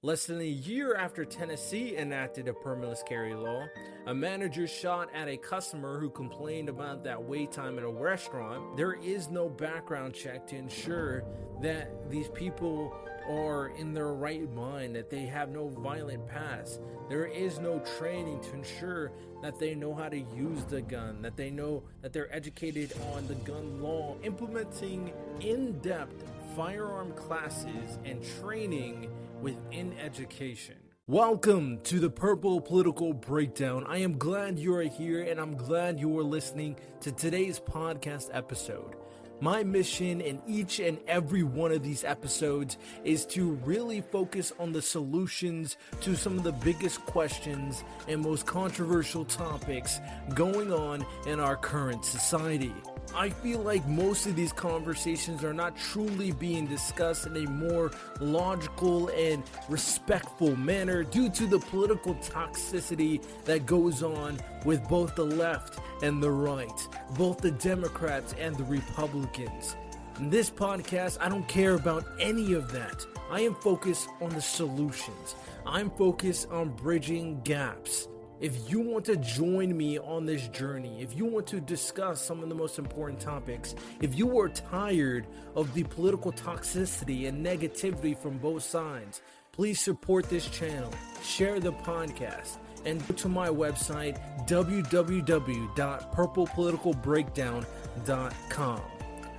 Less than a year after Tennessee enacted a permitless carry law, a manager shot at a customer who complained about that wait time at a restaurant. There is no background check to ensure that these people are in their right mind, that they have no violent past. There is no training to ensure that they know how to use the gun, that they know that they're educated on the gun law, implementing in-depth firearm classes and training within education. Welcome to the Purple Political Breakdown. I am glad you are here and I'm glad you are listening to today's podcast episode. My mission in each and every one of these episodes is to really focus on the solutions to some of the biggest questions and most controversial topics going on in our current society. I feel like most of these conversations are not truly being discussed in a more logical and respectful manner due to the political toxicity that goes on with both the left and the right, both the Democrats and the Republicans. In this podcast, I don't care about any of that. I am focused on the solutions. I'm focused on bridging gaps. If you want to join me on this journey, if you want to discuss some of the most important topics, if you are tired of the political toxicity and negativity from both sides, please support this channel, share the podcast, and go to my website, www.purplepoliticalbreakdown.com.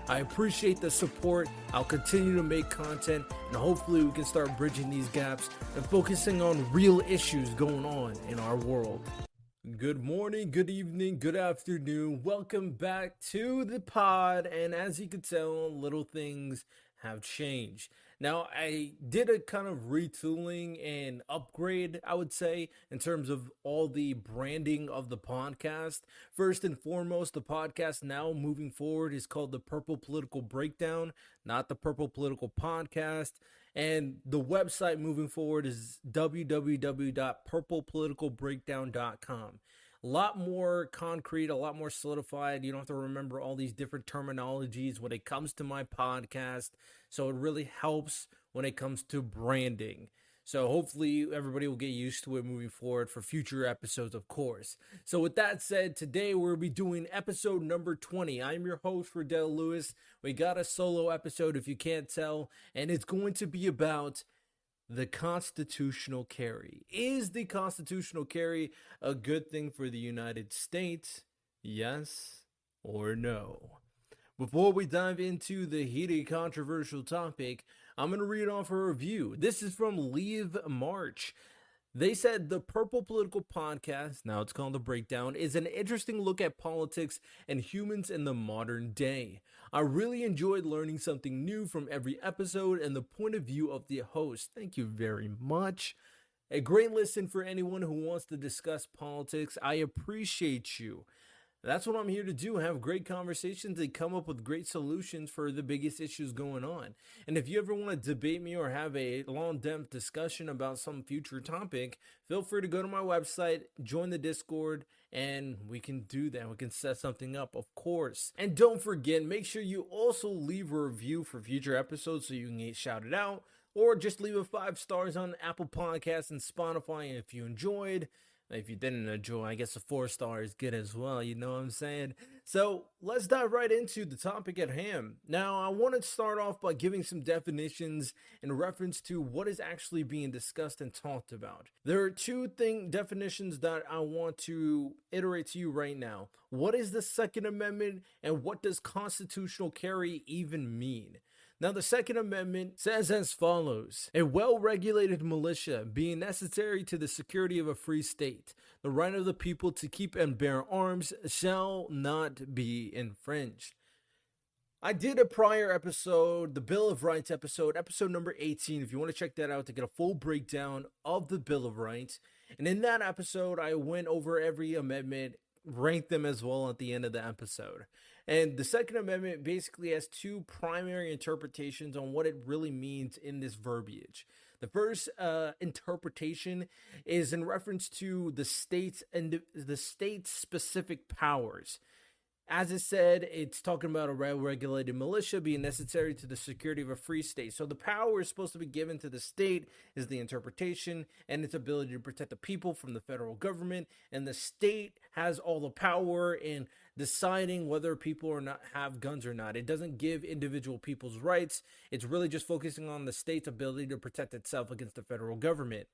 I appreciate the support. I'll continue to make content, and hopefully we can start bridging these gaps and focusing on real issues going on in our world. Good morning, good evening, good afternoon. Welcome back to the pod, and as you can tell, little things have changed. Now, I did a kind of retooling and upgrade, I would say, in terms of all the branding of the podcast. First and foremost, the podcast now moving forward is called the Purple Political Breakdown, not the Purple Political Podcast. And the website moving forward is www.purplepoliticalbreakdown.com. A lot more concrete, a lot more solidified. You don't have to remember all these different terminologies when it comes to my podcast. So it really helps when it comes to branding. So hopefully everybody will get used to it moving forward for future episodes, of course. So with that said, today we'll be doing episode number 20. I'm your host, Riddell Lewis. We got a solo episode, if you can't tell, and it's going to be about the constitutional carry. Is the constitutional carry a good thing for the United States? Yes or no? Before we dive into the heated controversial topic, I'm going to read off a review. This is from Leave March. They said the Purple Political Podcast, now it's called The Breakdown, is an interesting look at politics and humans in the modern day. I really enjoyed learning something new from every episode and the point of view of the host. Thank you very much. A great listen for anyone who wants to discuss politics. I appreciate you. That's what I'm here to do, have great conversations and come up with great solutions for the biggest issues going on. And if you ever want to debate me or have a long-depth discussion about some future topic, feel free to go to my website, join the Discord, and we can do that. We can set something up, of course. And don't forget, make sure you also leave a review for future episodes so you can get shouted out, or just leave a 5 stars on Apple Podcasts and Spotify if you enjoyed. If you didn't enjoy, I guess a 4 star is good as well, you know what I'm saying? So let's dive right into the topic at hand. Now, I want to start off by giving some definitions in reference to what is actually being discussed and talked about. There are two definitions that I want to iterate to you right now. What is the Second Amendment and what does constitutional carry even mean? Now, the Second Amendment says as follows: a well-regulated militia being necessary to the security of a free state, the right of the people to keep and bear arms shall not be infringed. I did a prior episode, the Bill of Rights episode number 18, if you want to check that out to get a full breakdown of the Bill of Rights. And in that episode, I went over every amendment, ranked them as well at the end of the episode. And the Second Amendment basically has two primary interpretations on what it really means in this verbiage. The first interpretation is in reference to the state's and the state's specific powers. As it said, it's talking about a well-regulated militia being necessary to the security of a free state. So the power is supposed to be given to the state is the interpretation and its ability to protect the people from the federal government. And the state has all the power in deciding whether people or not have guns or not. It doesn't give individual people's rights. It's really just focusing on the state's ability to protect itself against the federal government.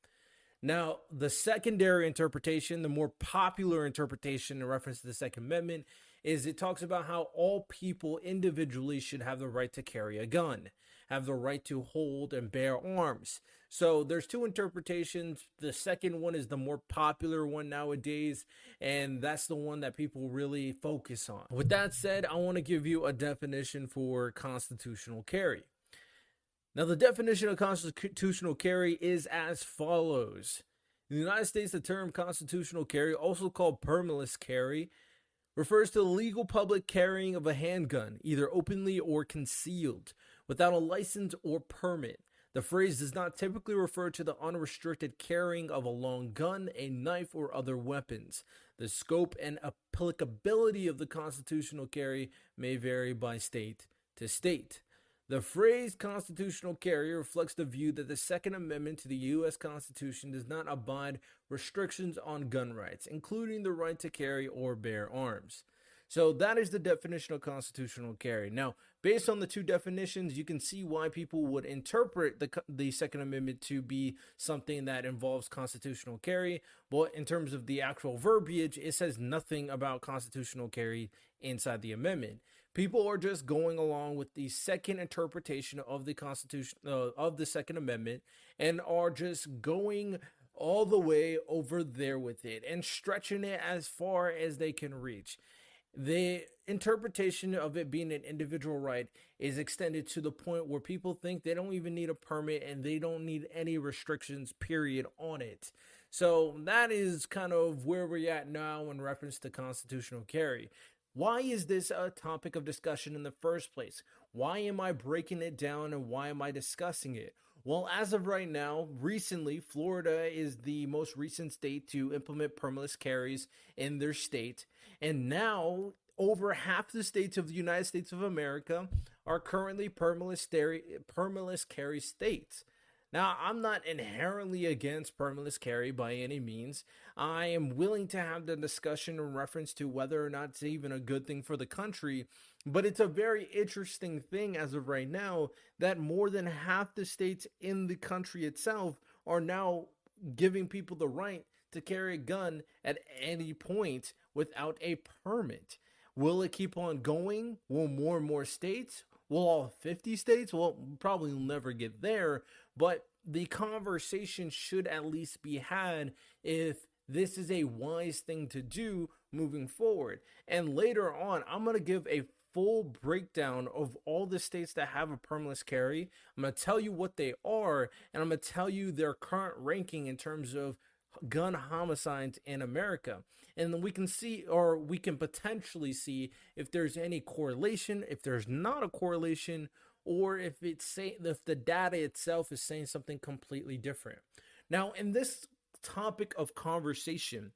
Now, the secondary interpretation, the more popular interpretation in reference to the Second Amendment, is it talks about how all people individually should have the right to carry a gun, have the right to hold and bear arms. So there's two interpretations. The second one is the more popular one nowadays, and that's the one that people really focus on. With that said, I want to give you a definition for constitutional carry. Now, the definition of constitutional carry is as follows. In the United States, the term constitutional carry, also called permitless carry, refers to the legal public carrying of a handgun, either openly or concealed, without a license or permit. The phrase does not typically refer to the unrestricted carrying of a long gun, a knife, or other weapons. The scope and applicability of the constitutional carry may vary by state to state. The phrase constitutional carry reflects the view that the Second Amendment to the U.S. Constitution does not abide restrictions on gun rights, including the right to carry or bear arms. So that is the definition of constitutional carry. Now, based on the two definitions, you can see why people would interpret the Second Amendment to be something that involves constitutional carry. But in terms of the actual verbiage, it says nothing about constitutional carry inside the amendment. People are just going along with the second interpretation of the Constitution of the Second Amendment and are just going all the way over there with it and stretching it as far as they can reach. The interpretation of it being an individual right is extended to the point where people think they don't even need a permit and they don't need any restrictions, period, on it. So that is kind of where we're at now in reference to constitutional carry. Why is this a topic of discussion in the first place? Why am I breaking it down and why am I discussing it? Well, as of right now, recently, Florida is the most recent state to implement permitless carries in their state. And now, over half the states of the United States of America are currently permitless carry states. Now, I'm not inherently against permitless carry by any means. I am willing to have the discussion in reference to whether or not it's even a good thing for the country, but it's a very interesting thing as of right now that more than half the states in the country itself are now giving people the right to carry a gun at any point without a permit. Will it keep on going? Will more and more states? Will all 50 states? Well, probably will never get there, but the conversation should at least be had if this is a wise thing to do moving forward. And later on, I'm going to give a full breakdown of all the states that have a permitless carry. I'm going to tell you what they are, and I'm going to tell you their current ranking in terms of gun homicides in America. And then we can see, or we can potentially see, if there's any correlation, if there's not a correlation, or if the data itself is saying something completely different. Now, in this topic of conversation,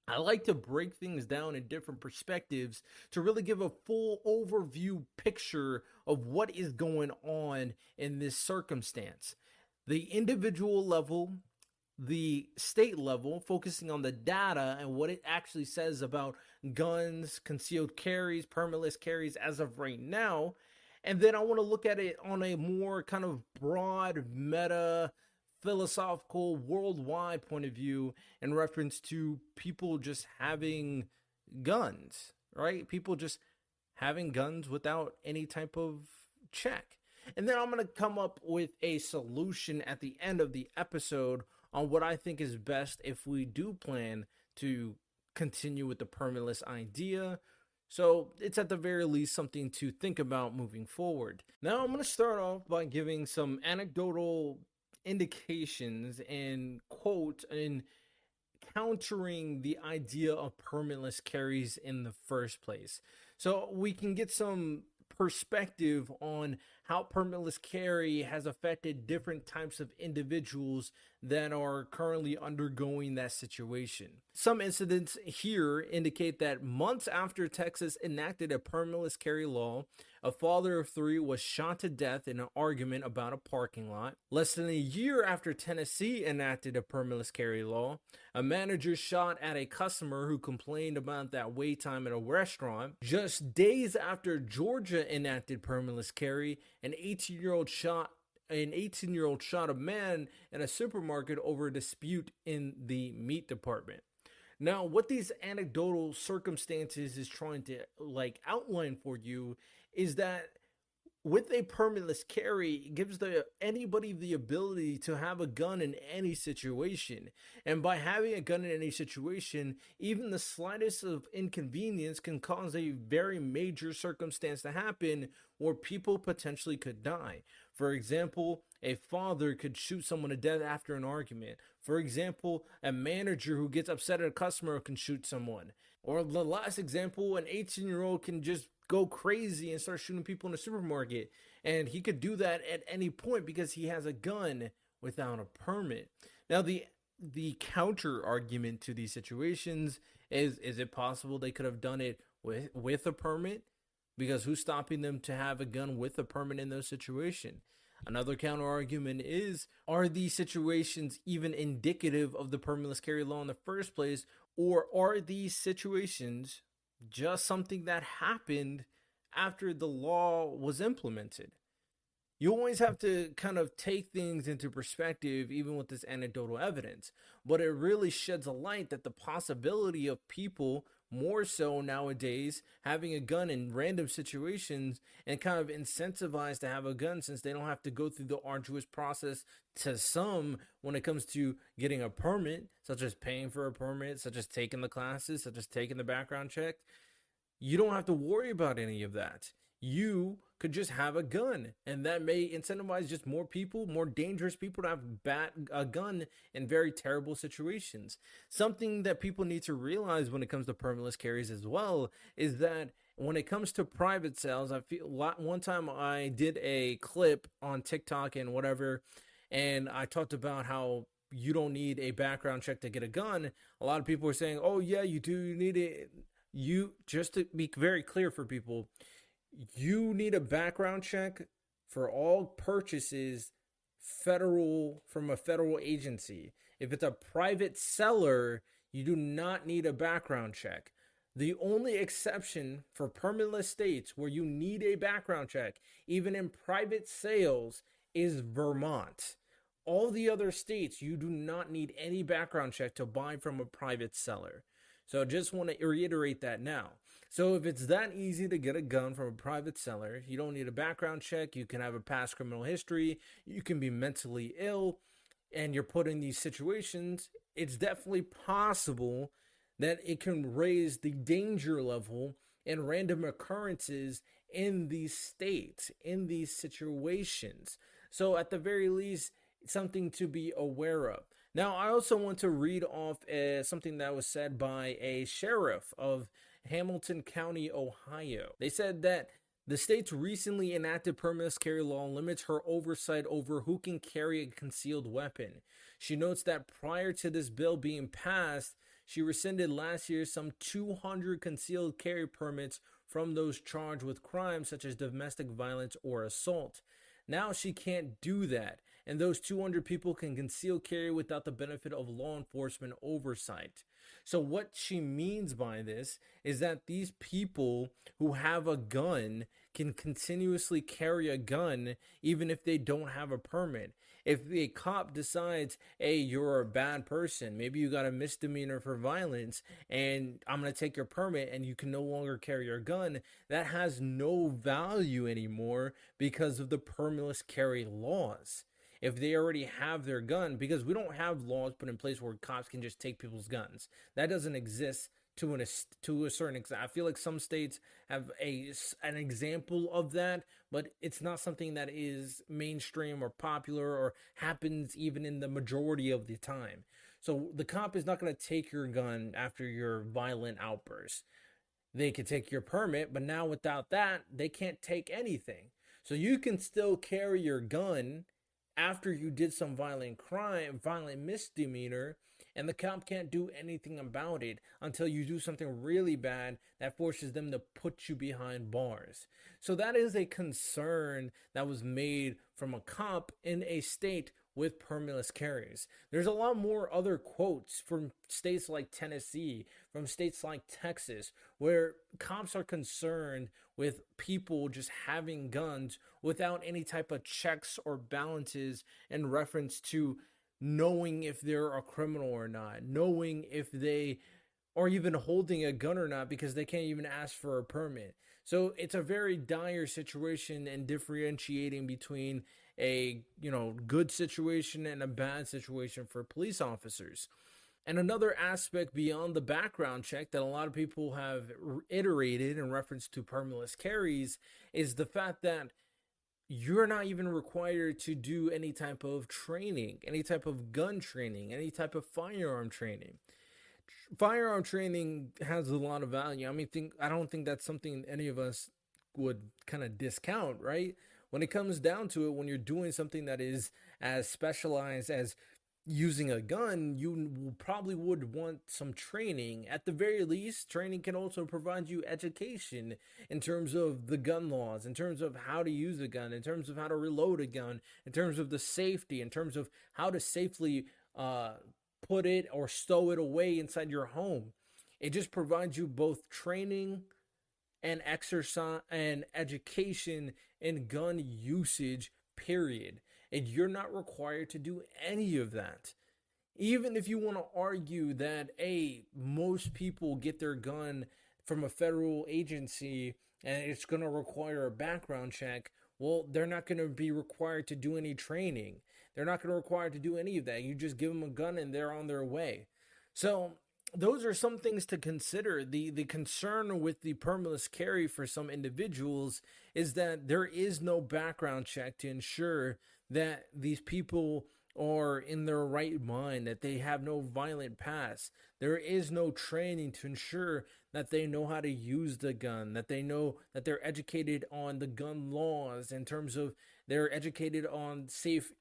I like to break things down in different perspectives to really give a full overview picture of what is going on in this circumstance. The individual level, the state level, focusing on the data and what it actually says about guns, concealed carries, permitless carries as of right now. And then I want to look at it on a more kind of broad, meta, philosophical, worldwide point of view in reference to people just having guns, right? People just having guns without any type of check. And then I'm going to come up with a solution at the end of the episode on what I think is best if we do plan to continue with the permitless idea. So it's at the very least something to think about moving forward. Now I'm going to start off by giving some anecdotal indications and quote and countering the idea of permitless carries in the first place. So we can get some perspective on how permitless carry has affected different types of individuals that are currently undergoing that situation. Some incidents here indicate that months after Texas enacted a permitless carry law, a father of three was shot to death in an argument about a parking lot. Less than a year after Tennessee enacted a permitless carry law, a manager shot at a customer who complained about that wait time at a restaurant. Just days after Georgia enacted permitless carry, an 18-year-old shot a man in a supermarket over a dispute in the meat department. Now, what these anecdotal circumstances is trying to outline for you is that with a permitless carry, it gives anybody the ability to have a gun in any situation. And by having a gun in any situation, even the slightest of inconvenience can cause a very major circumstance to happen where people potentially could die. For example, a father could shoot someone to death after an argument. For example, a manager who gets upset at a customer can shoot someone. Or the last example, an 18-year-old can just go crazy and start shooting people in a supermarket. And he could do that at any point because he has a gun without a permit. Now, the counter argument to these situations is it possible they could have done it with a permit? Because who's stopping them to have a gun with a permit in those situations? Another counter argument is, are these situations even indicative of the permitless carry law in the first place? Or are these situations just something that happened after the law was implemented? You always have to kind of take things into perspective, even with this anecdotal evidence. But it really sheds a light that the possibility of people more so nowadays having a gun in random situations and kind of incentivized to have a gun, since they don't have to go through the arduous process to some when it comes to getting a permit, such as paying for a permit, such as taking the classes, such as taking the background check. You don't have to worry about any of that. You could just have a gun, and that may incentivize just more people, more dangerous people to have a gun in very terrible situations. Something that people need to realize when it comes to permitless carries as well is that when it comes to private sales, I feel one time I did a clip on TikTok and whatever, and I talked about how you don't need a background check to get a gun. A lot of people are saying, "Oh yeah, you do. You need it." Just to be very clear for people, you need a background check for all purchases from a federal agency. If it's a private seller, you do not need a background check. The only exception for permitless states where you need a background check, even in private sales, is Vermont. All the other states, you do not need any background check to buy from a private seller. So I just want to reiterate that now. So if it's that easy to get a gun from a private seller, you don't need a background check, you can have a past criminal history, you can be mentally ill, and you're put in these situations, it's definitely possible that it can raise the danger level and random occurrences in these states, in these situations. So at the very least, something to be aware of. Now, I also want to read off something that was said by a sheriff of Hamilton County, Ohio. They said that the state's recently enacted permitless carry law limits her oversight over who can carry a concealed weapon. She notes that prior to this bill being passed, she rescinded last year some 200 concealed carry permits from those charged with crimes such as domestic violence or assault. Now she can't do that, and those 200 people can conceal carry without the benefit of law enforcement oversight. So what she means by this is that these people who have a gun can continuously carry a gun even if they don't have a permit. If a cop decides, hey, you're a bad person, maybe you got a misdemeanor for violence, and I'm going to take your permit and you can no longer carry your gun, that has no value anymore because of the permitless carry laws. If they already have their gun, because we don't have laws put in place where cops can just take people's guns. That doesn't exist to a certain extent. I feel like some states have an example of that, but it's not something that is mainstream or popular or happens even in the majority of the time. So the cop is not going to take your gun after your violent outburst. They could take your permit, but now without that, they can't take anything. So you can still carry your gun after you did some violent crime, violent misdemeanor, and the cop can't do anything about it until you do something really bad that forces them to put you behind bars. So that is a concern that was made from a cop in a state with permitless carries. There's a lot more other quotes from states like Tennessee, from states like Texas, where cops are concerned with people just having guns without any type of checks or balances in reference to knowing if they're a criminal or not, knowing if they are even holding a gun or not because they can't even ask for a permit. So it's a very dire situation and differentiating between a, good situation and a bad situation for police officers. And another aspect beyond the background check that a lot of people have iterated in reference to permitless carries is the fact that you're not even required to do any type of training, any type of gun training, any type of firearm training. Firearm training has a lot of value. I don't think that's something any of us would kind of discount, right? When it comes down to it, when you're doing something that is as specialized as using a gun, you probably would want some training. At the very least, training can also provide you education in terms of the gun laws, in terms of how to use a gun, in terms of how to reload a gun, in terms of the safety, in terms of how to safely put it or stow it away inside your home. It just provides you both training and exercise and education in gun usage, period. And you're not required to do any of that. Even if you want to argue that, most people get their gun from a federal agency and it's going to require a background check, well, they're not going to be required to do any training. They're not going to require to do any of that. You just give them a gun and they're on their way. So those are some things to consider. The concern with the permitless carry for some individuals is that there is no background check to ensure that these people are in their right mind, that they have no violent past. There is no training to ensure that they know how to use the gun, that they know that they're educated on the gun laws in terms of they're educated on safe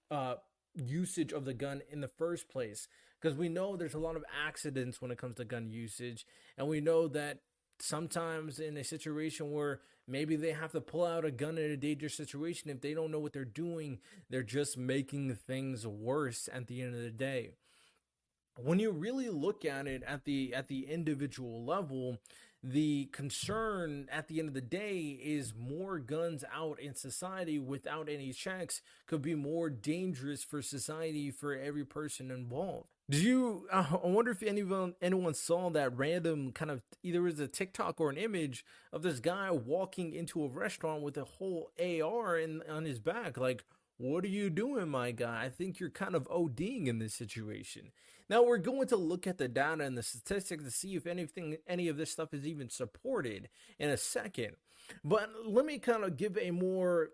usage of the gun in the first place. Because we know there's a lot of accidents when it comes to gun usage, and we know that sometimes in a situation where maybe they have to pull out a gun in a dangerous situation, if they don't know what they're doing, they're just making things worse at the end of the day. When you really look at it at the individual level, the concern at the end of the day is more guns out in society without any checks could be more dangerous for society for every person involved. Did you? I wonder if anyone saw that random kind of either was a TikTok or an image of this guy walking into a restaurant with a whole AR on his back. Like, what are you doing, my guy? I think you're kind of ODing in this situation. Now we're going to look at the data and the statistics to see if any of this stuff is even supported in a second. But let me kind of give a more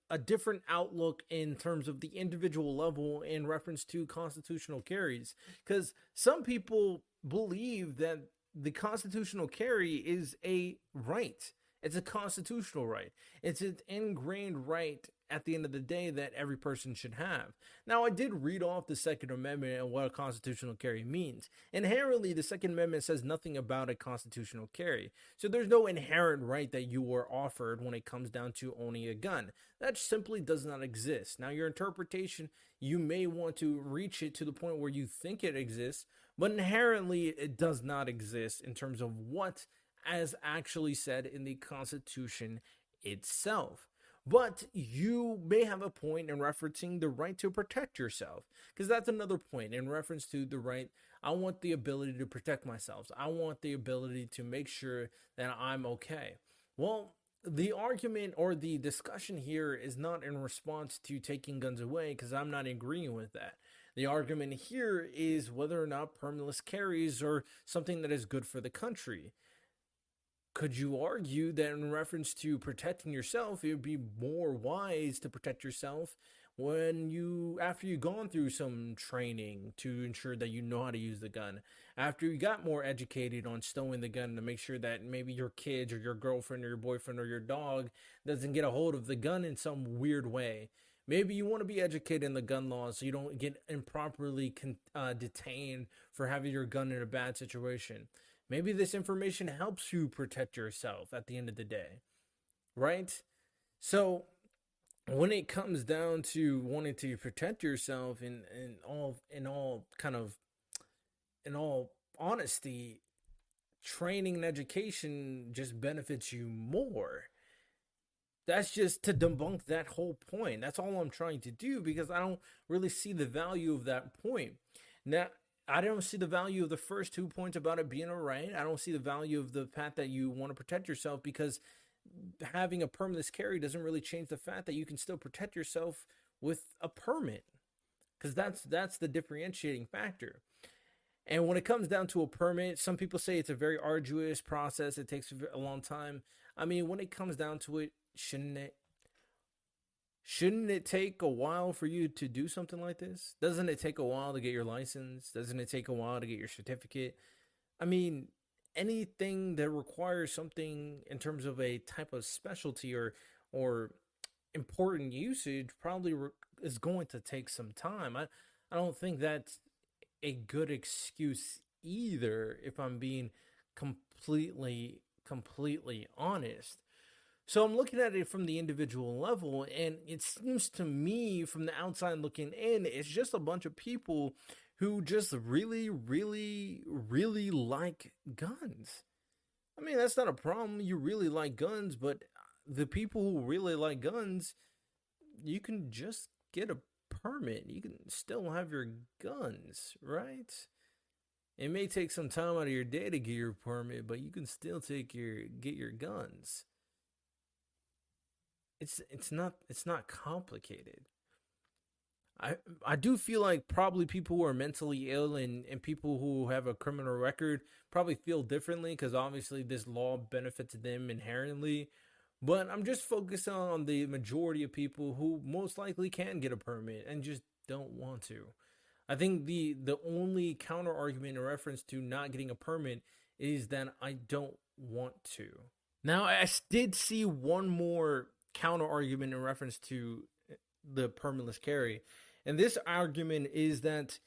a different outlook in terms of the individual level in reference to constitutional carries, because some people believe that the constitutional carry is a right. It's a constitutional right. It's an ingrained right at the end of the day that every person should have. Now, I did read off the Second Amendment and what a constitutional carry means. Inherently, the Second Amendment says nothing about a constitutional carry. So there's no inherent right that you were offered when it comes down to owning a gun. That simply does not exist. Now, your interpretation, you may want to reach it to the point where you think it exists, but inherently it does not exist in terms of what as actually said in the Constitution itself. But you may have a point in referencing the right to protect yourself, because that's another point in reference to the right. I want the ability to protect myself. I want the ability to make sure that I'm okay. Well, the argument or the discussion here is not in response to taking guns away, because I'm not agreeing with that. The argument here is whether or not permitless carries are something that is good for the country. Could you argue that in reference to protecting yourself, it would be more wise to protect yourself after you've gone through some training to ensure that you know how to use the gun, after you got more educated on stowing the gun to make sure that maybe your kids or your girlfriend or your boyfriend or your dog doesn't get a hold of the gun in some weird way. Maybe you want to be educated in the gun laws so you don't get improperly detained for having your gun in a bad situation. Maybe this information helps you protect yourself at the end of the day, right? So when it comes down to wanting to protect yourself in all honesty, training and education just benefits you more. That's just to debunk that whole point. That's all I'm trying to do because I don't really see the value of that point. Now, I don't see the value of the first 2 points about it being all right. I don't see the value of the fact that you want to protect yourself because having a permitless carry doesn't really change the fact that you can still protect yourself with a permit, because that's the differentiating factor. And when it comes down to a permit, some people say it's a very arduous process. It takes a long time. I mean, when it comes down to it, shouldn't it take a while for you to do something like this? Doesn't it take a while to get your license? Doesn't it take a while to get your certificate? I mean, anything that requires something in terms of a type of specialty or important usage probably is going to take some time. I don't think that's a good excuse either, if I'm being completely honest. So I'm looking at it from the individual level, and it seems to me from the outside looking in, it's just a bunch of people who just really like guns. I mean, that's not a problem. You really like guns, but the people who really like guns, you can just get a permit. You can still have your guns, right? It may take some time out of your day to get your permit, but you can still get your guns. It's not complicated. I do feel like probably people who are mentally ill and people who have a criminal record probably feel differently because obviously this law benefits them inherently. But I'm just focusing on the majority of people who most likely can get a permit and just don't want to. I think the only counter argument in reference to not getting a permit is that I don't want to. Now, I did see one more counter argument in reference to the permitless carry. And this argument is that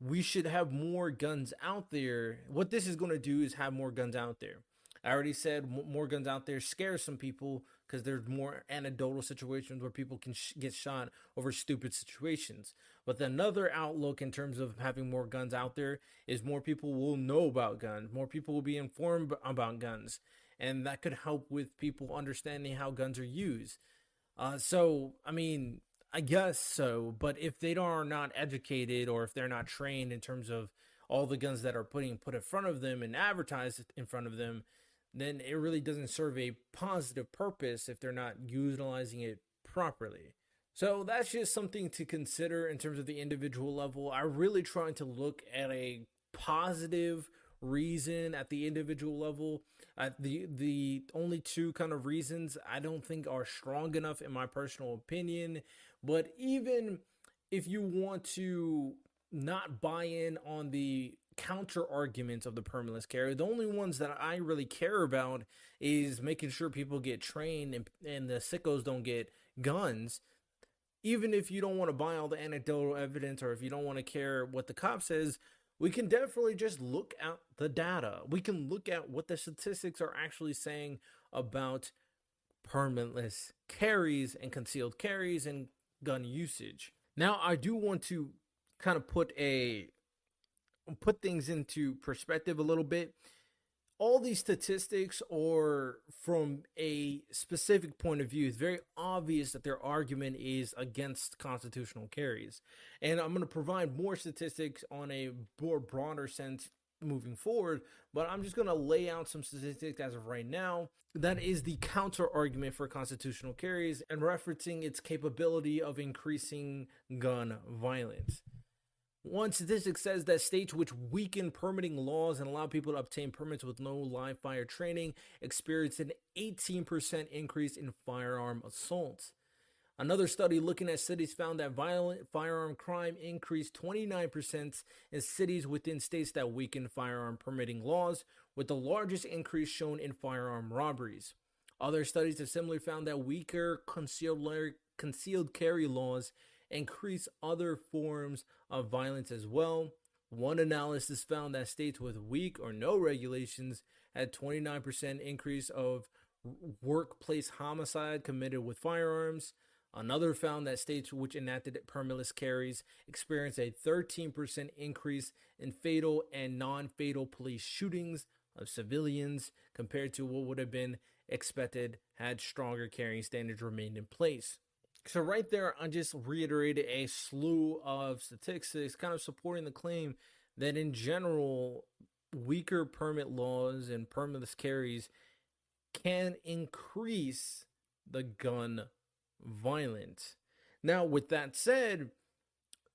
we should have more guns out there. What this is going to do is have more guns out there. I already said more guns out there scares some people because there's more anecdotal situations where people can get shot over stupid situations. But another outlook in terms of having more guns out there is more people will know about guns. More people will be informed about guns. And that could help with people understanding how guns are used. I mean, I guess so. But if they are not educated or if they're not trained in terms of all the guns that are put in front of them and advertised in front of them, then it really doesn't serve a positive purpose if they're not utilizing it properly. So that's just something to consider in terms of the individual level. I'm really trying to look at a positive reason at the individual level. The only two kind of reasons I don't think are strong enough in my personal opinion. But even if you want to not buy in on the counter arguments of the permitless carry, the only ones that I really care about is making sure people get trained and the sickos don't get guns. Even if you don't want to buy all the anecdotal evidence or if you don't want to care what the cop says, we can definitely just look at the data. We can look at what the statistics are actually saying about permitless carries and concealed carries and gun usage. Now, I do want to kind of put things into perspective a little bit. All these statistics are from a specific point of view. It's very obvious that their argument is against constitutional carries. And I'm going to provide more statistics on a more broader sense moving forward, but I'm just going to lay out some statistics as of right now. That is the counter argument for constitutional carries and referencing its capability of increasing gun violence. One statistic says that states which weaken permitting laws and allow people to obtain permits with no live fire training experienced an 18% increase in firearm assaults. Another study looking at cities found that violent firearm crime increased 29% in cities within states that weakened firearm permitting laws, with the largest increase shown in firearm robberies. Other studies have similarly found that weaker concealed carry laws increase other forms of violence as well. One analysis found that states with weak or no regulations had 29% increase of workplace homicide committed with firearms. Another found that states which enacted permitless carries experienced a 13% increase in fatal and non-fatal police shootings of civilians compared to what would have been expected had stronger carrying standards remained in place. So right there, I just reiterated a slew of statistics kind of supporting the claim that in general, weaker permit laws and permitless carries can increase the gun violence. Now, with that said,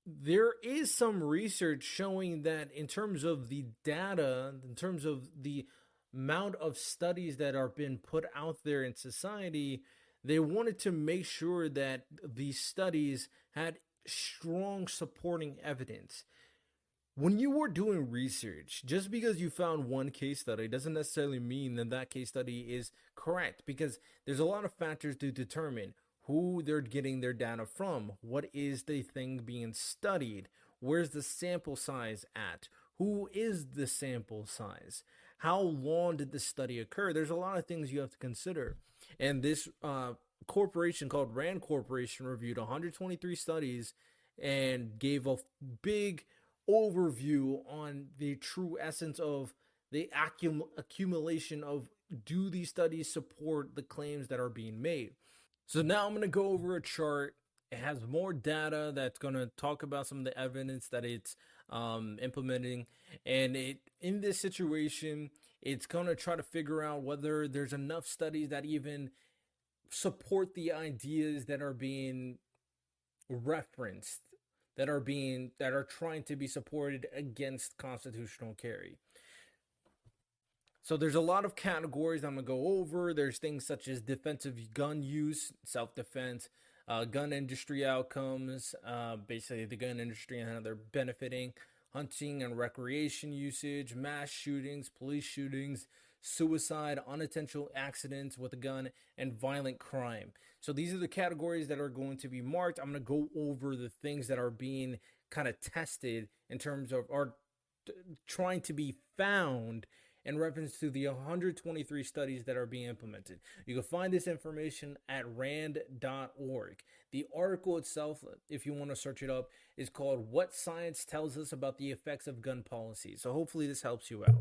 there is some research showing that in terms of the data, in terms of the amount of studies that are being put out there in society, they wanted to make sure that these studies had strong supporting evidence. When you are doing research, just because you found one case study doesn't necessarily mean that that case study is correct, because there's a lot of factors to determine who they're getting their data from, what is the thing being studied, where's the sample size at, who is the sample size, how long did the study occur. There's a lot of things you have to consider. And this corporation called Rand Corporation reviewed 123 studies and gave a big overview on the true essence of the accumulation of, do these studies support the claims that are being made. So now I'm going to go over a chart. It has more data that's going to talk about some of the evidence that it's implementing. And in this situation, it's going to try to figure out whether there's enough studies that even support the ideas that are being referenced, that are trying to be supported against constitutional carry. So there's a lot of categories I'm going to go over. There's things such as defensive gun use, self-defense, gun industry outcomes, basically the gun industry and how they're benefiting, hunting and recreation usage, mass shootings, police shootings, suicide, unintentional accidents with a gun, and violent crime. So these are the categories that are going to be marked. I'm going to go over the things that are being kind of tested in terms of, are trying to be found in reference to the 123 studies that are being implemented. You can find this information at rand.org. The article itself, if you want to search it up, is called What Science Tells Us About the Effects of Gun Policy. So hopefully this helps you out.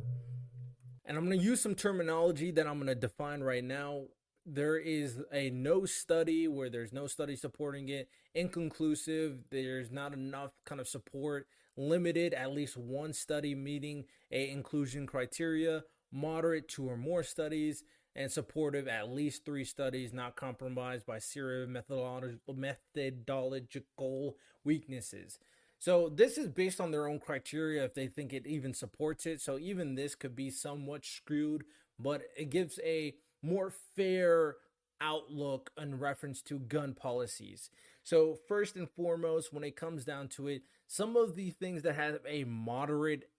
And I'm going to use some terminology that I'm going to define right now. There is a no study where there's no study supporting it. Inconclusive, there's not enough kind of support. Limited, at least one study meeting a inclusion criteria. Moderate, 2 or more studies. And supportive, at least 3 studies, not compromised by serious methodological weaknesses. So this is based on their own criteria if they think it even supports it. So even this could be somewhat skewed, but it gives a more fair outlook in reference to gun policies. So first and foremost, when it comes down to it, some of the things that have a moderate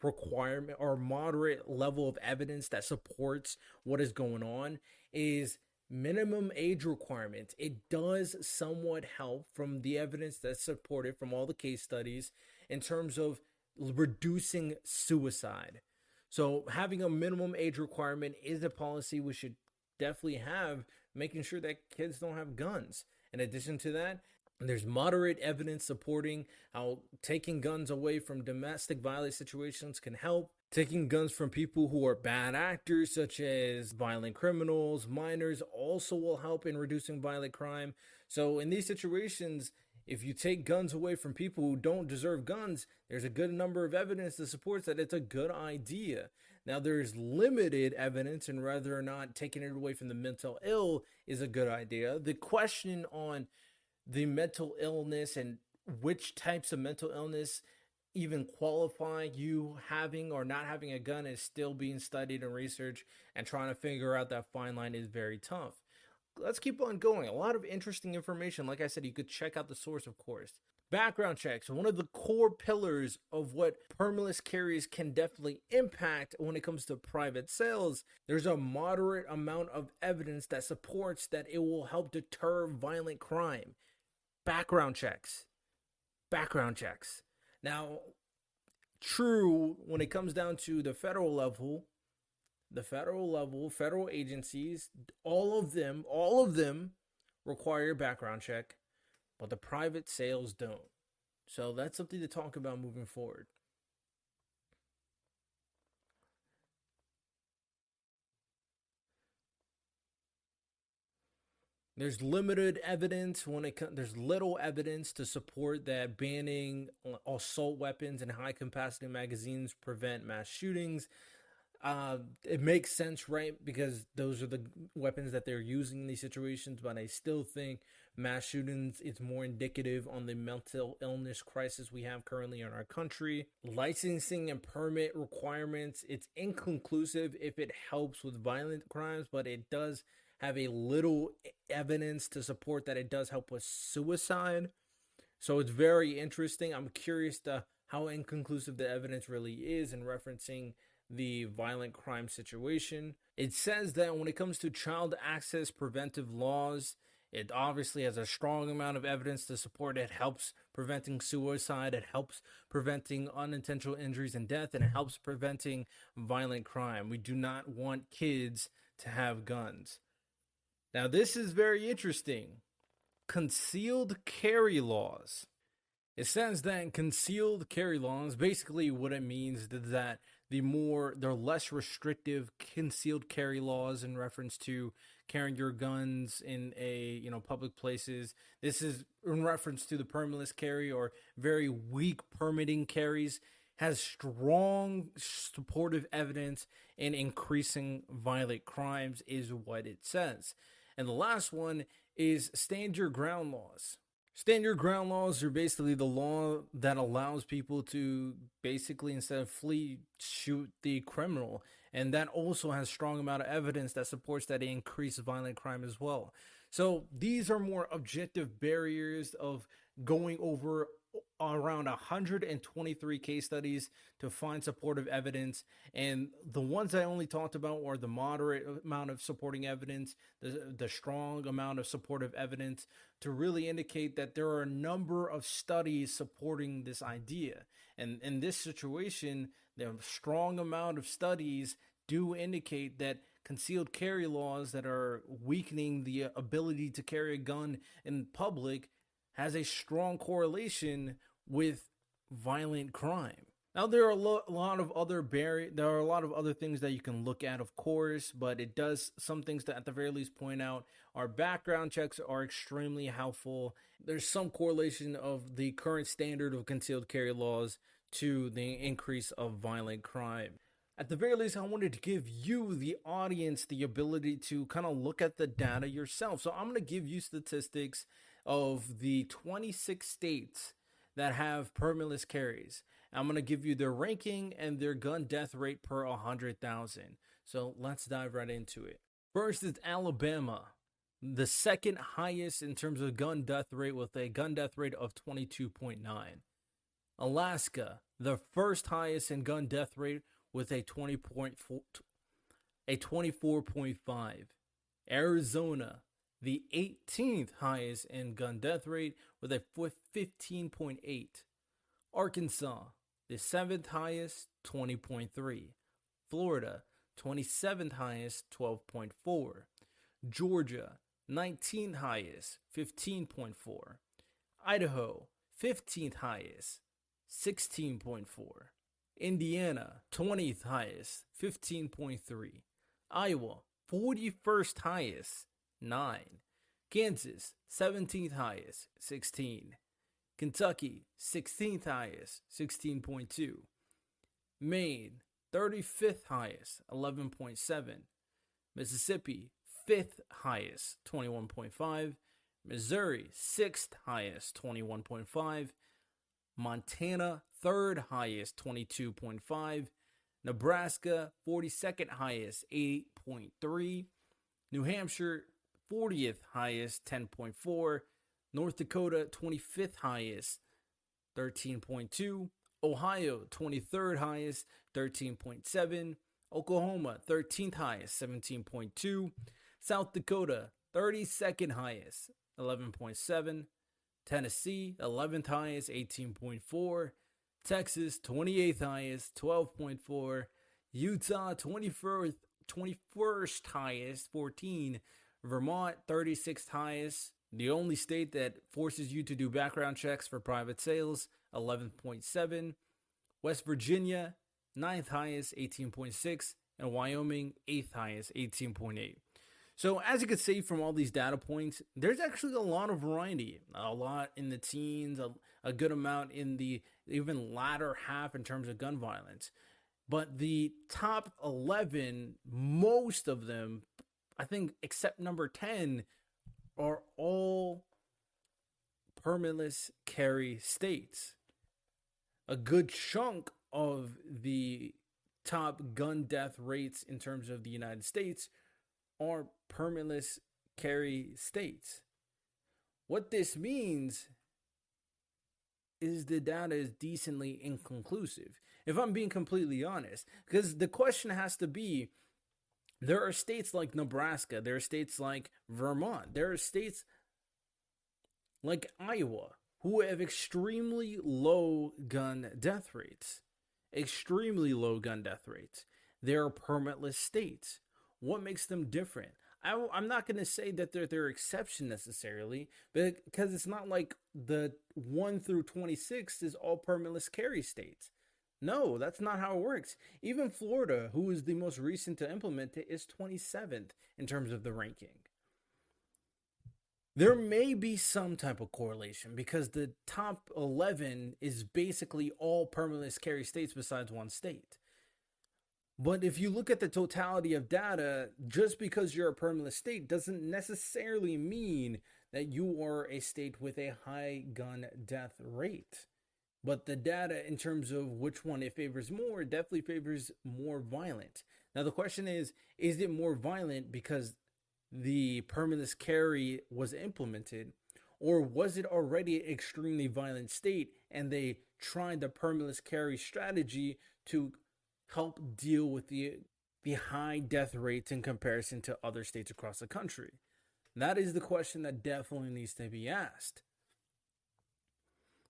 requirement or moderate level of evidence that supports what is going on is minimum age requirements. It does somewhat help from the evidence that's supported from all the case studies in terms of reducing suicide. So having a minimum age requirement is a policy we should definitely have, making sure that kids don't have guns. In addition to that, there's moderate evidence supporting how taking guns away from domestic violence situations can help. Taking guns from people who are bad actors, such as violent criminals, minors, also will help in reducing violent crime. So in these situations, if you take guns away from people who don't deserve guns, there's a good number of evidence that supports that it's a good idea. Now, there's limited evidence in whether or not taking it away from the mental ill is a good idea. The question on the mental illness and which types of mental illness even qualify you having or not having a gun is still being studied and researched, and trying to figure out that fine line is very tough. let's keep on going. A lot of interesting information. Like I said, you could check out the source, of course. Background checks, one of the core pillars of what permitless carries can definitely impact when it comes to private sales. There's a moderate amount of evidence that supports that it will help deter violent crime. Background checks. Background checks. Now, true, when it comes down to the federal level, federal agencies, all of them require a background check, but the private sales don't. So that's something to talk about moving forward. There's limited evidence there's little evidence to support that banning assault weapons and high capacity magazines prevent mass shootings. It makes sense, right? Because those are the weapons that they're using in these situations. But I still think mass shootings is more indicative on the mental illness crisis we have currently in our country. Licensing and permit requirements, it's inconclusive if it helps with violent crimes, but it does have a little evidence to support that it does help with suicide. So it's very interesting. I'm curious to how inconclusive the evidence really is in referencing the violent crime situation. It says that when it comes to child access preventive laws, it obviously has a strong amount of evidence to support it helps preventing suicide, it helps preventing unintentional injuries and death, and it helps preventing violent crime. We do not want kids to have guns. Now, this is very interesting. Concealed carry laws. It says that concealed carry laws, basically what it means is that they're less restrictive concealed carry laws in reference to carrying your guns in public places. This is in reference to the permitless carry or very weak permitting carries, has strong supportive evidence in increasing violent crimes is what it says. And the last one is stand your ground laws. Stand your ground laws are basically the law that allows people to basically, instead of flee, shoot the criminal. And that also has strong amount of evidence that supports that it increases violent crime as well. So these are more objective barriers of going over around 123 case studies to find supportive evidence, and the ones I only talked about are the moderate amount of supporting evidence, the strong amount of supportive evidence to really indicate that there are a number of studies supporting this idea. And in this situation, the strong amount of studies do indicate that concealed carry laws that are weakening the ability to carry a gun in public has a strong correlation with violent crime. Now, there are a lot of other things that you can look at, of course, but it does some things that at the very least point out our background checks are extremely helpful. There's some correlation of the current standard of concealed carry laws to the increase of violent crime. At the very least, I wanted to give you, the audience, the ability to kind of look at the data yourself. So I'm going to give you statistics of the 26 states that have permitless carries. I'm going to give you their ranking and their gun death rate per 100,000. So let's dive right into it. First is Alabama, the second highest in terms of gun death rate with a gun death rate of 22.9. Alaska, the first highest in gun death rate with a 24.5. Arizona, the 18th highest in gun death rate with a 15.8. Arkansas, the 7th highest, 20.3. Florida, 27th highest, 12.4. Georgia, 19th highest, 15.4. Idaho, 15th highest, 16.4. Indiana, 20th highest, 15.3. Iowa, 41st highest, 9. Kansas, 17th highest, 16. Kentucky, 16th highest, 16.2. Maine, 35th highest, 11.7. Mississippi, 5th highest, 21.5. Missouri, 6th highest, 21.5. Montana, 3rd highest, 22.5. Nebraska, 42nd highest, 8.3. New Hampshire, 40th highest, 10.4. North Dakota, 25th highest, 13.2. Ohio, 23rd highest, 13.7. Oklahoma, 13th highest, 17.2. South Dakota, 32nd highest, 11.7. Tennessee, 11th highest, 18.4. Texas, 28th highest, 12.4. Utah, 21st highest, 14. Vermont, 36th highest. The only state that forces you to do background checks for private sales, 11.7. West Virginia, 9th highest, 18.6. And Wyoming, 8th highest, 18.8. So as you can see from all these data points, there's actually a lot of variety. A lot in the teens, a good amount in the even latter half in terms of gun violence. But the top 11, most of them, I think except number 10, are all permitless carry states. A good chunk of the top gun death rates in terms of the United States are permitless carry states. What this means is the data is decently inconclusive, if I'm being completely honest, because the question has to be, there are states like Nebraska, there are states like Vermont, there are states like Iowa who have extremely low gun death rates. Extremely low gun death rates. They're permitless states. What makes them different? I'm not going to say that they're exception necessarily, because it's not like the 1 through 26 is all permitless carry states. No, that's not how it works. Even Florida, who is the most recent to implement it, is 27th in terms of the ranking. There may be some type of correlation because the top 11 is basically all permitless carry states besides one state. But if you look at the totality of data, just because you're a permitless state doesn't necessarily mean that you are a state with a high gun death rate. But the data in terms of which one it favors more definitely favors more violent. Now the question is it more violent because the permitless carry was implemented, or was it already an extremely violent state and they tried the permitless carry strategy to help deal with the high death rates in comparison to other states across the country? That is the question that definitely needs to be asked.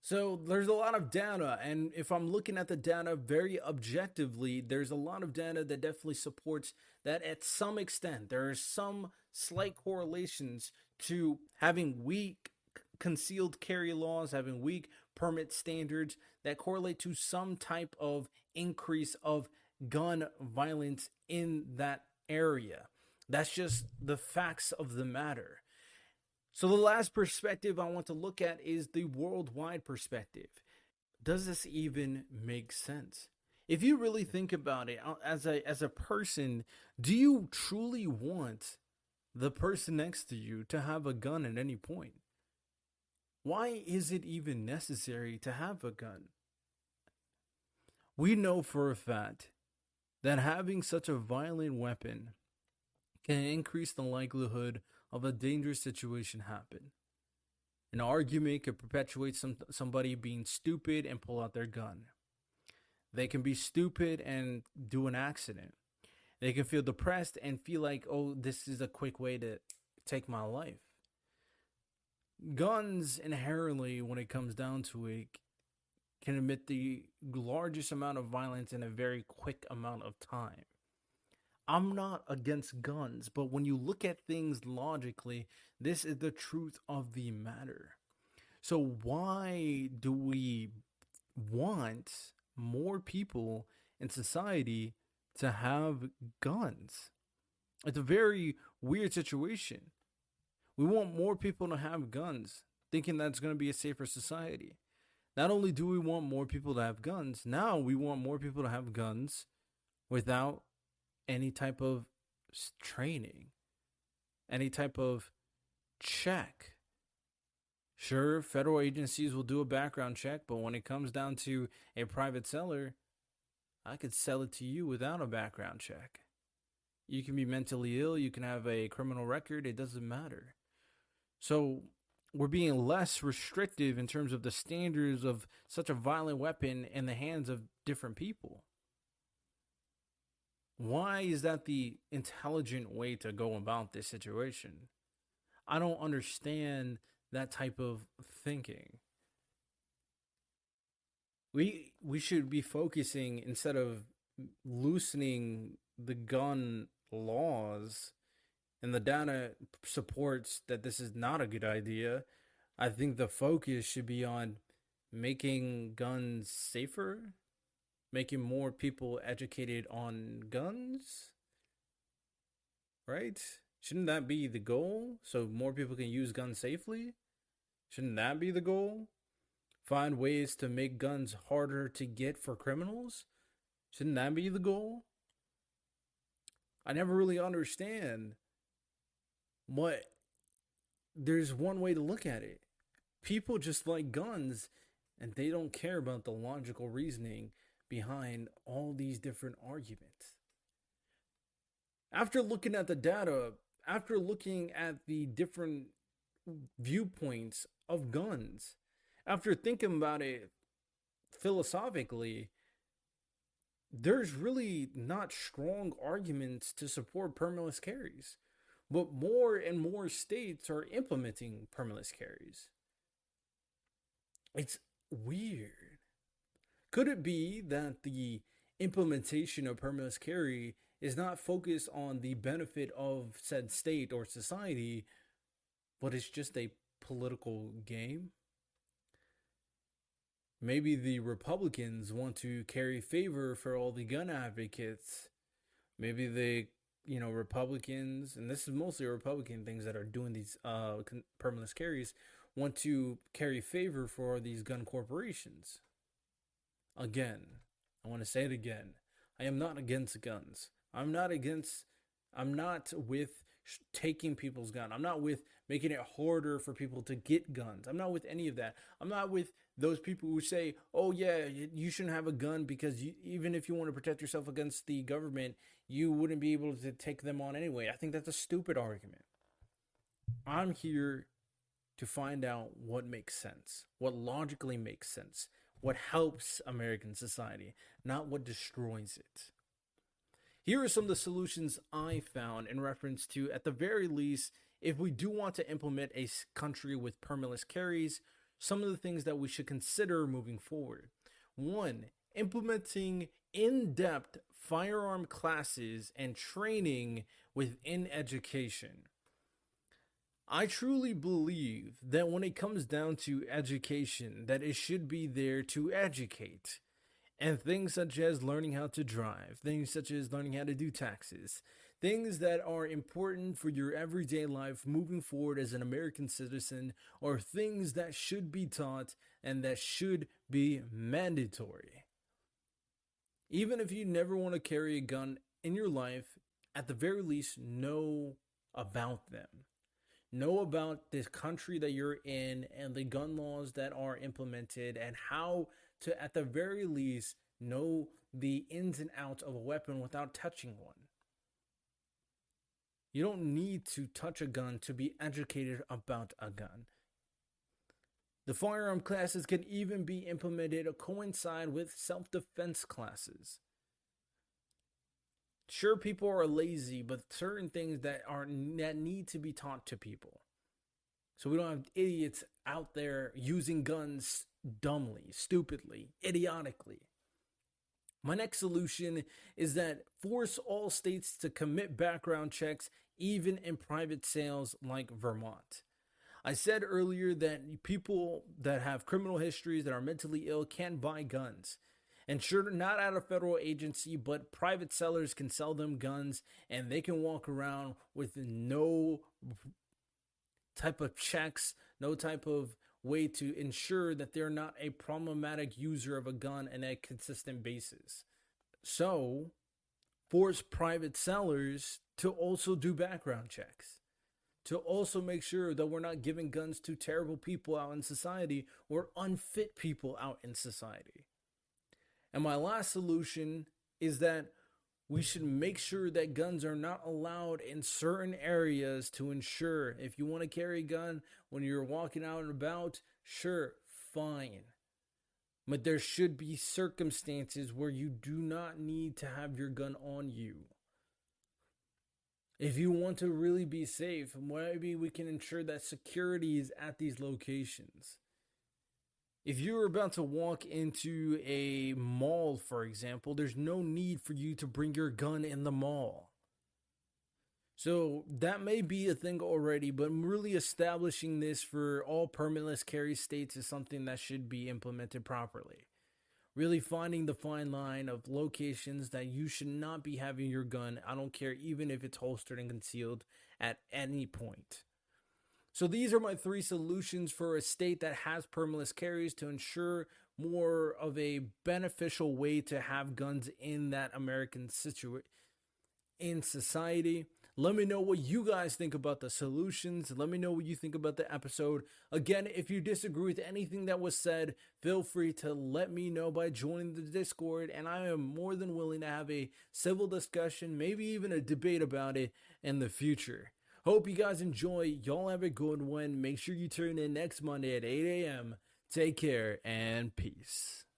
So there's a lot of data, and if I'm looking at the data very objectively, there's a lot of data that definitely supports that at some extent. There are some slight correlations to having weak concealed carry laws, having weak permit standards that correlate to some type of increase of gun violence in that area. That's just the facts of the matter. So the last perspective I want to look at is the worldwide perspective. Does this even make sense? If you really think about it as a person, do you truly want the person next to you to have a gun at any point? Why is it even necessary to have a gun? We know for a fact that having such a violent weapon can increase the likelihood of a dangerous situation happen. An argument could perpetuate somebody being stupid and pull out their gun. They can be stupid and do an accident. They can feel depressed and feel like, oh, this is a quick way to take my life. Guns inherently, when it comes down to it, can emit the largest amount of violence in a very quick amount of time. I'm not against guns, but when you look at things logically, this is the truth of the matter. So why do we want more people in society to have guns? It's a very weird situation. We want more people to have guns, thinking that's going to be a safer society. Not only do we want more people to have guns, now we want more people to have guns without any type of training, any type of check. Sure, federal agencies will do a background check, but when it comes down to a private seller, I could sell it to you without a background check. You can be mentally ill, you can have a criminal record, it doesn't matter. So we're being less restrictive in terms of the standards of such a violent weapon in the hands of different people. Why is that the intelligent way to go about this situation? I don't understand that type of thinking. We should be focusing, instead of loosening the gun laws, and the data supports that this is not a good idea. I think the focus should be on making guns safer, making more people educated on guns, right? Shouldn't that be the goal? So more people can use guns safely? Shouldn't that be the goal? Find ways to make guns harder to get for criminals? Shouldn't that be the goal? I never really understand what there's one way to look at it. People just like guns and they don't care about the logical reasoning behind all these different arguments. After looking at the data, after looking at the different viewpoints of guns, after thinking about it philosophically, there's really not strong arguments to support permitless carries. But more and more states are implementing permitless carries. It's weird. Could it be that the implementation of permitless carry is not focused on the benefit of said state or society, but it's just a political game? Maybe the Republicans want to carry favor for all the gun advocates. Maybe they, Republicans, and this is mostly Republican things that are doing these permitless carries, want to carry favor for these gun corporations. Again, I want to say it again. I am not against guns. I'm not with taking people's gun. I'm not with making it harder for people to get guns. I'm not with any of that. I'm not with those people who say, oh yeah, you shouldn't have a gun because even if you want to protect yourself against the government, you wouldn't be able to take them on anyway. I think that's a stupid argument. I'm here to find out what makes sense, what logically makes sense, what helps American society, not what destroys it. Here are some of the solutions I found in reference to, at the very least, if we do want to implement a country with permitless carries, some of the things that we should consider moving forward. 1. Implementing in-depth firearm classes and training within education. I truly believe that when it comes down to education, that it should be there to educate. And things such as learning how to drive, things such as learning how to do taxes, things that are important for your everyday life moving forward as an American citizen, are things that should be taught and that should be mandatory. Even if you never want to carry a gun in your life, at the very least, know about them. Know about this country that you're in and the gun laws that are implemented, and how to, at the very least, know the ins and outs of a weapon without touching one. You don't need to touch a gun to be educated about a gun. The firearm classes can even be implemented to coincide with self-defense classes. Sure, people are lazy, but certain things that need to be taught to people. So we don't have idiots out there using guns dumbly, stupidly, idiotically. My next solution is that force all states to commit background checks, even in private sales like Vermont. I said earlier that people that have criminal histories, that are mentally ill, can buy guns. And sure, not at a federal agency, but private sellers can sell them guns, and they can walk around with no type of checks, no type of way to ensure that they're not a problematic user of a gun on a consistent basis. So, force private sellers to also do background checks, to also make sure that we're not giving guns to terrible people out in society or unfit people out in society. And my last solution is that We should make sure that guns are not allowed in certain areas to ensure if you want to carry a gun when you're walking out and about, sure, fine. But there should be circumstances where you do not need to have your gun on you. If you want to really be safe, maybe we can ensure that security is at these locations. If you're about to walk into a mall, for example, there's no need for you to bring your gun in the mall. So that may be a thing already, but really establishing this for all permitless carry states is something that should be implemented properly. Really finding the fine line of locations that you should not be having your gun. I don't care, even if it's holstered and concealed at any point. So these are my 3 solutions for a state that has permitless carries to ensure more of a beneficial way to have guns in that American in society. Let me know what you guys think about the solutions. Let me know what you think about the episode. Again, if you disagree with anything that was said, feel free to let me know by joining the Discord, and I am more than willing to have a civil discussion, maybe even a debate about it in the future. Hope you guys enjoy. Y'all have a good one. Make sure you tune in next Monday at 8 a.m. Take care and peace.